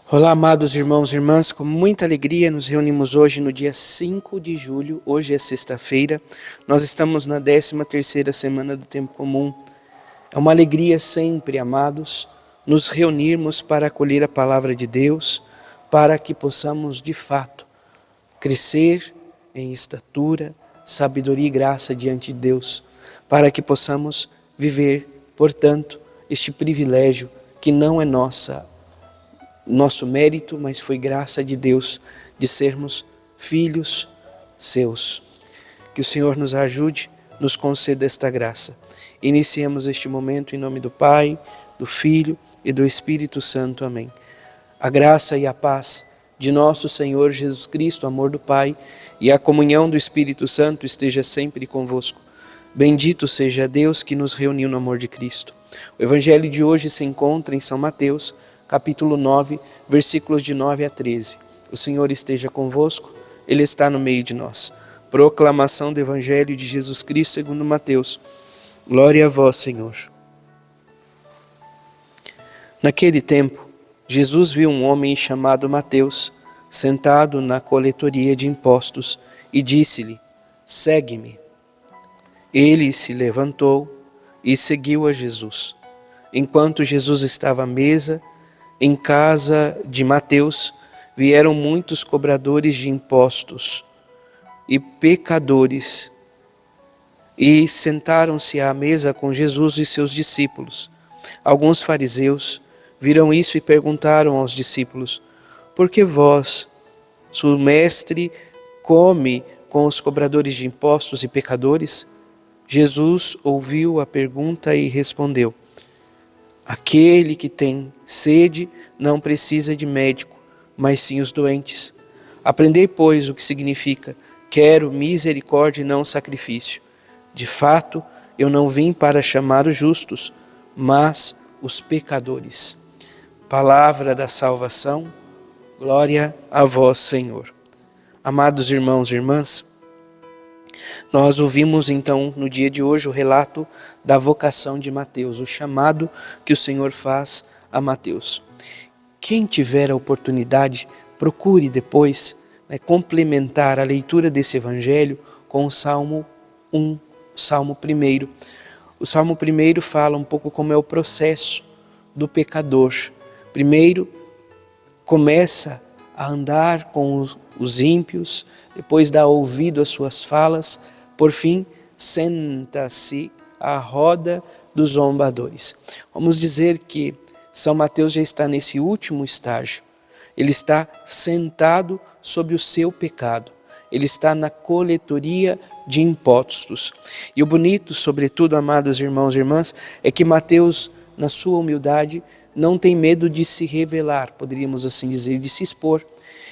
Olá, amados irmãos e irmãs, com muita alegria nos reunimos hoje no dia 5 de julho, hoje é sexta-feira, nós estamos na 13ª semana do Tempo Comum. É uma alegria sempre, amados, nos reunirmos para acolher a Palavra de Deus, para que possamos, de fato, crescer em estatura, sabedoria e graça diante de Deus, para que possamos viver, portanto, este privilégio que não é nosso mérito, mas foi graça de Deus de sermos filhos seus. Que o Senhor nos ajude, nos conceda esta graça. Iniciemos este momento em nome do Pai, do Filho e do Espírito Santo. Amém. A graça e a paz de nosso Senhor Jesus Cristo, o amor do Pai e a comunhão do Espírito Santo esteja sempre convosco. Bendito seja Deus que nos reuniu no amor de Cristo. O Evangelho de hoje se encontra em São Mateus, capítulo 9, versículos de 9 a 13. O Senhor esteja convosco, Ele está no meio de nós. Proclamação do Evangelho de Jesus Cristo segundo Mateus. Glória a vós, Senhor. Naquele tempo, Jesus viu um homem chamado Mateus, sentado na coletoria de impostos, e disse-lhe: segue-me. Ele se levantou e seguiu a Jesus. Enquanto Jesus estava à mesa, em casa de Mateus, vieram muitos cobradores de impostos e pecadores e sentaram-se à mesa com Jesus e seus discípulos. Alguns fariseus viram isso e perguntaram aos discípulos: por que vós, seu mestre, come com os cobradores de impostos e pecadores? Jesus ouviu a pergunta e respondeu: aquele que tem sede não precisa de médico, mas sim os doentes. Aprendei, pois, o que significa: quero misericórdia e não sacrifício. De fato, eu não vim para chamar os justos, mas os pecadores. Palavra da salvação, glória a vós, Senhor. Amados irmãos e irmãs, nós ouvimos então no dia de hoje o relato da vocação de Mateus, o chamado que o Senhor faz a Mateus. Quem tiver a oportunidade, procure depois complementar a leitura desse evangelho com o Salmo 1, Salmo 1. O Salmo 1 fala um pouco como é o processo do pecador. Primeiro, começa a andar com os ímpios, depois dá ouvido às suas falas, por fim, senta-se à roda dos zombadores. Vamos dizer que São Mateus já está nesse último estágio. Ele está sentado sobre o seu pecado. Ele está na coletoria de impostos. E o bonito, sobretudo, amados irmãos e irmãs, é que Mateus, na sua humildade, não tem medo de se revelar, poderíamos assim dizer, de se expor.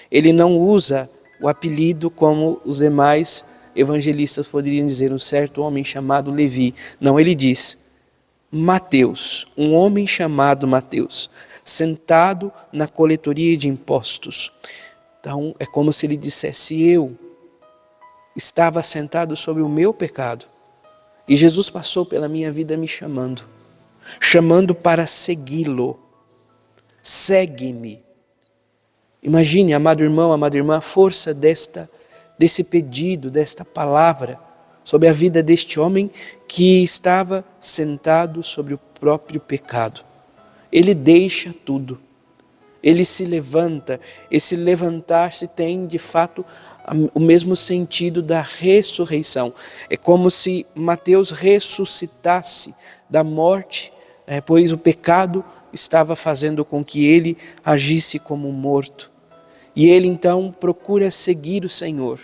Ele não usa o apelido como os demais evangelistas poderiam dizer, um certo homem chamado Levi. Não, ele diz: Mateus, um homem chamado Mateus, sentado na coletoria de impostos. Então, é como se ele dissesse: eu estava sentado sobre o meu pecado, e Jesus passou pela minha vida me chamando para segui-lo. Segue-me. Imagine, amado irmão, amada irmã, a força desse pedido, desta palavra, sobre a vida deste homem que estava sentado sobre o próprio pecado. Ele deixa tudo, ele se levanta. Esse levantar-se tem de fato o mesmo sentido da ressurreição. É como se Mateus ressuscitasse da morte, pois o pecado estava fazendo com que ele agisse como morto. E ele então procura seguir o Senhor.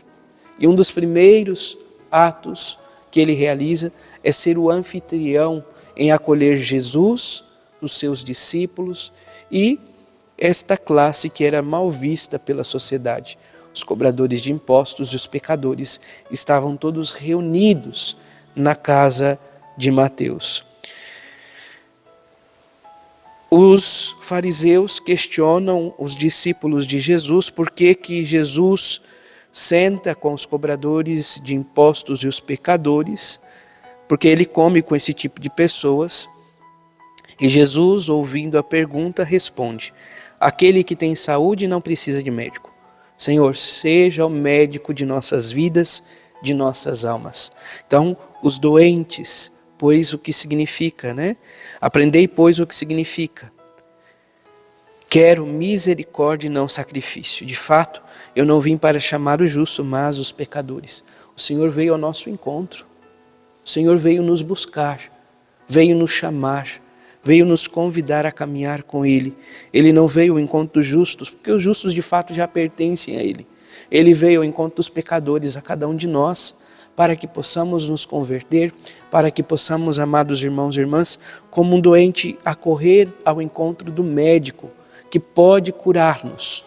E um dos primeiros atos que ele realiza é ser o anfitrião em acolher Jesus, os seus discípulos e esta classe que era mal vista pela sociedade. Os cobradores de impostos e os pecadores estavam todos reunidos na casa de Mateus. Os fariseus questionam os discípulos de Jesus por que Jesus senta com os cobradores de impostos e os pecadores, porque ele come com esse tipo de pessoas. E Jesus, ouvindo a pergunta, responde: Aquele que tem saúde não precisa de médico. Senhor, seja o médico de nossas vidas, de nossas almas. Então, os doentes, pois o que significa, né? Aprendei, pois, o que significa. Quero misericórdia e não sacrifício. De fato, eu não vim para chamar o justo, mas os pecadores. O Senhor veio ao nosso encontro. O Senhor veio nos buscar, veio nos chamar, veio nos convidar a caminhar com Ele. Ele não veio ao encontro dos justos, porque os justos de fato já pertencem a Ele. Ele veio ao encontro dos pecadores, a cada um de nós, para que possamos nos converter, para que possamos, amados irmãos e irmãs, como um doente, acorrer ao encontro do médico, que pode curar-nos.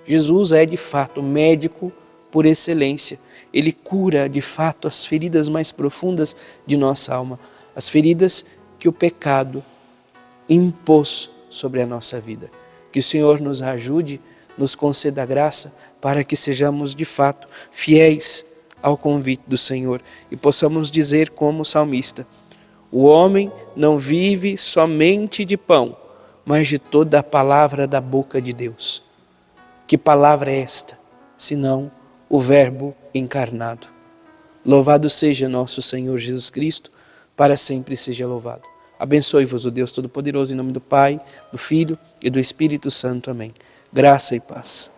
Jesus é de fato médico por excelência. Ele cura de fato as feridas mais profundas de nossa alma, as feridas que o pecado impôs sobre a nossa vida. Que o Senhor nos ajude, nos conceda graça para que sejamos de fato fiéis ao convite do Senhor e possamos dizer como salmista: o homem não vive somente de pão, mas de toda a palavra da boca de Deus. Que palavra é esta, senão o Verbo encarnado? Louvado seja nosso Senhor Jesus Cristo, para sempre seja louvado. Abençoe-vos o Deus Todo-Poderoso, em nome do Pai, do Filho e do Espírito Santo. Amém. Graça e paz.